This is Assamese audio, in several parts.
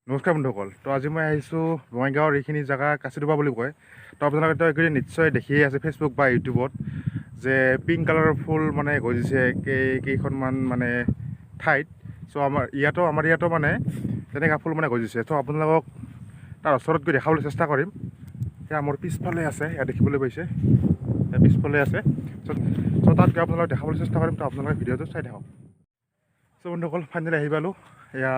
নমস্কাৰ বন্ধুসকল। তো আজি মই আহিছোঁ বঙাইগাঁৱৰ এইখিনি জেগা কাচিডোবা বুলি কয়। তো আপোনালোকে এইকেইদিন নিশ্চয় দেখিয়ে আছে ফেচবুক বা ইউটিউবত যে পিংক কালাৰৰ ফুল মানে গজিছে কেইখনমান মানে ঠাইত। চ' আমাৰ ইয়াতো মানে তেনেকুৱা ফুল মানে গজিছে। তো আপোনালোকক তাৰ ওচৰত গৈ দেখাবলৈ চেষ্টা কৰিম। সেয়া মোৰ পিছফালে আছে, ইয়াত দেখিবলৈ পাইছে পিছফালে আছে। চ' তাত গৈ আপোনালোকক দেখাবলৈ চেষ্টা কৰিম। তো আপোনালোকে ভিডিঅ'টো চাই থাকক। চ' বন্ধুসকল ফাইনেলি আহি পালোঁ। এয়া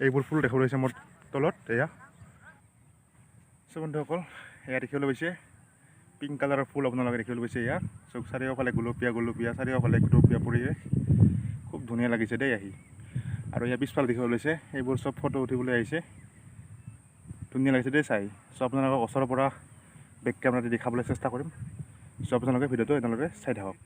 এইবোৰ ফুল দেখিবলৈ পাইছে মোৰ তলত এয়া। চ' বন্ধুসকল এয়া দেখিবলৈ পাইছে পিংক কালাৰৰ ফুল আপোনালোকে দেখিবলৈ পাইছে এয়া। চব চাৰিওফালে গোলপীয়া চাৰিওফালে গোলপীয়া পৰিৱেশ, খুব ধুনীয়া লাগিছে দেই আহি। আৰু ইয়াৰ পিছফালে দেখিবলৈ পাইছে এইবোৰ চব ফটো উঠিবলৈ আহিছে, ধুনীয়া লাগিছে দেই চাই। চ' আপোনালোকক ওচৰৰ পৰা বেক কেমেৰাতে দেখাবলৈ চেষ্টা কৰিম। চ' আপোনালোকে ভিডিঅ'টো এনেদৰে চাই থাকক।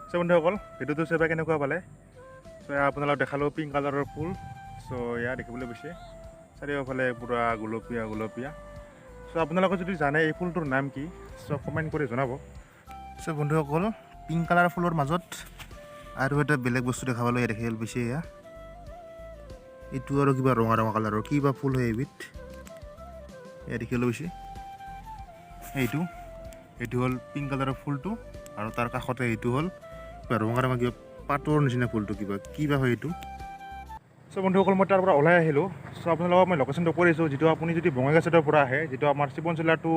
চ' বন্ধুসকল ভিডিঅ'টো চাই পাই কেনেকুৱা পালে? চ' আপোনালোকক দেখালোঁ পিংক কালাৰৰ ফুল। চ' এয়া দেখিবলৈ পাইছে চাৰিওফালে পূৰা গোলপীয়া। চ' আপোনালোকে যদি জানে এই ফুলটোৰ নাম কি, চ' কমেণ্ট কৰি জনাব। চ' বন্ধুসকল পিংক কালাৰ ফুলৰ মাজত আৰু এটা বেলেগ বস্তু দেখাবলৈ দেখিবলৈ পাইছে এয়া। এইটো আৰু কিবা ৰঙা কালাৰৰ কিবা ফুল হয় এবিধ, এয়া দেখিবলৈ পাইছে। এইটো হ'ল পিংক কালাৰৰ ফুলটো, আৰু তাৰ কাষতে এইটো হ'ল কিবা ৰঙা কিবা পাতৰ নিচিনা ফুলটো, কিবা হয় এইটো। চ' বন্ধুসকল মই তাৰ পৰা ওলাই আহিলোঁ। চ' আপোনালোকক মই লোকেশ্যনটো কৰিছোঁ, যিটো আপুনি যদি বঙাইগাঁও ছাইডৰ পৰা আহে, যিটো আমাৰ শিৱনশিলা টু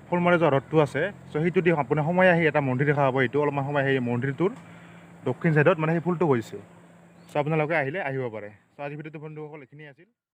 শ'লমাৰী যোৱা ৰ'ডটো আছে, চ' সেইটো দি আপুনি সময় আহি এটা মন্দিৰ দেখা পাব। এইটো অলপমান সময় আহি মন্দিৰটোৰ দক্ষিণ ছাইডত মানে সেই ফুলটো হৈছে। চ' আপোনালোকে আহিলে আহিব পাৰে। চ' আজি ভিডিঅ'টো বন্ধুসকল এইখিনিয়ে আছিল।